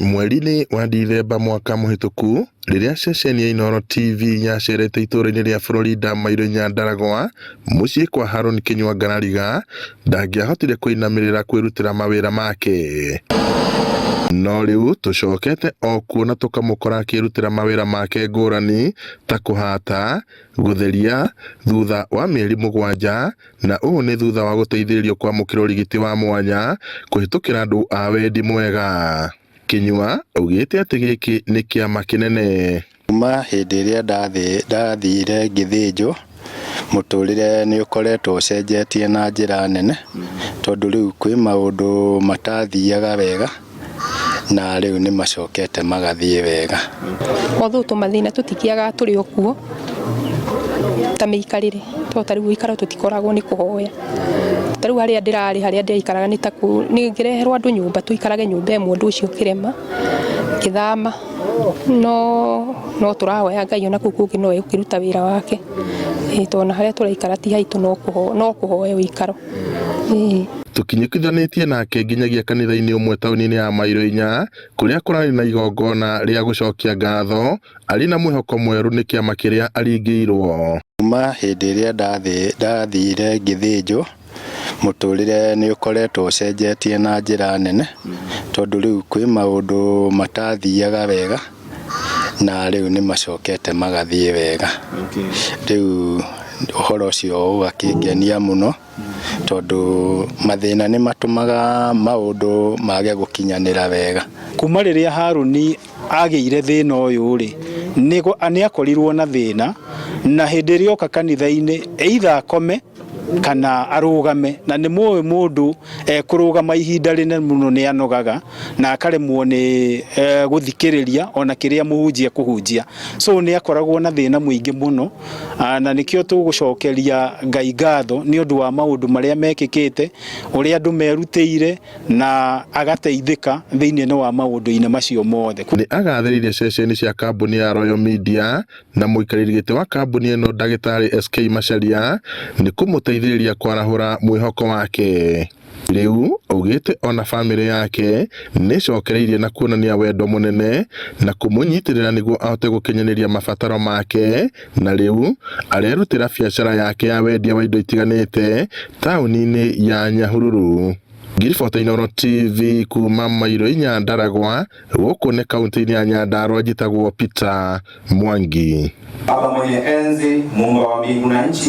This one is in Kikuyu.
Mweri-inĩ wa Dithemba mwaka mũhĩtũku, rĩrĩa ceceni ya Inooro TV yacerete itũũra-inĩ rĩa Florida Mairũ Nyandaragwa, mũciĩ kwa Harũni Kĩnyua Ngarariga, ndangĩahotire kũinamĩrĩra kwĩrutĩra mawĩra make. No rĩu tũcokete o kuo na tũkamũkora akĩrutĩra mawĩra make ngũrani ta kũhata, gũtheria thutha wa mĩeri 7, na ũũ nĩ thutha wa gũteithĩrĩrio kwamũkĩra ũrigiti wa mwanya kũhĩtũkĩra andũ a wendi mwega. Kĩnyua augĩte atĩ gĩkĩ nĩ kĩama kĩnene. Kuma hĩndĩ ĩrĩa ndathire ngĩthĩnjwo, mũtũrĩre nĩ ũkoretwo ũcenjetie na njĩra nene, tondũ rĩu kwĩ maũndũ matathiaga wega na rĩu nĩ macokete magathiĩ wega. Although tũmathĩna tũtikiaga tũrĩ o kuo ta mĩikarĩre, ta rĩu gũikara tũtikoragwo nĩ kũhoya. Ta rĩu harĩa ndĩrarĩ, harĩa ndĩraikaraga nĩ ta nĩngĩreherwo andũ nyũmba tũikarage nyũmba ĩmwe, ũndũ ũcio ũkĩrema ngĩthama, no tũrahoya Ngai ona kũu kũngĩ no egũkĩruta wĩra wake, tondũ harĩa tũraikara ti haitũ, no kũhoya ũikaro. Tũkinyũkithanĩtie nake nginyagia kanitha-inĩ ũmwe taũni-inĩ ya Mairũ, kũrĩa kũrarĩ na igongona rĩa gũcokia ngatho, arĩ na mwĩhoko mwerũ nĩ kĩama kĩrĩa aringĩirwo. Kuma hĩndĩ ĩrĩa ndathire ngĩthĩnjwo, mũtũrĩre nĩ ũkoretwo ũcenjetie na njĩra nene, tondũ rĩu kwĩ maũndũ matathiaga wega na rĩu nĩ macokete magathiĩ wega. Rĩu ũhoro ũcio ũgakĩngenia mũno, tondũ mathĩna nĩ matũmaga maũndũ mage gũkinyanĩra wega. Kuma rĩrĩa Harũni agĩire thĩna ũyũ-rĩ, nĩ akorirwo na thĩna, na hĩndĩ ĩrĩa oka kanitha-inĩ either akome kana arũgame, na nĩ mũĩ mũndũ kũrũgama ihinda rĩnene mũno nĩ anogaga na akaremwo nĩ gũthikĩrĩria ona kĩrĩa mũhunjia kũhunjia. So nĩ akoragwo na thĩna mũingĩ mũno, na nĩkĩo tũgũcokeria Ngai ngatho nĩ ũndũ wa maũndũ marĩa mekĩkĩte, ũrĩa andũ merutĩire na agateithĩka thĩinĩ wa maũndũ-inĩ macio mothe. Nĩ agathĩrĩirie ceceni cia kambuni ya Royal Media na mũikarĩri gĩtĩ wa kambuni ĩno Ndagĩtarĩ SK Macharia nĩ kũmũteithĩrĩria kwarahũra mwĩhoko wake. Rĩu augĩte ona bamĩrĩ yake nĩ cokereirie na kuonania wendo mũnene na kũmũnyitĩrĩra nĩguo ahote gũkinyanĩria mabataro make, na rĩu arerutĩra biacara yake ya wendia wa indo itiganĩte taũni-inĩ ya Nyahururu. Ngiribota Inooro TV kuma Mairũ Nyandaragwa, gũkũ nĩ kaunti-inĩ ya Nyandarua, njĩtagwo Peter Mwangi. Baba mwenye enzi, Muumba wa mbingu na nchi.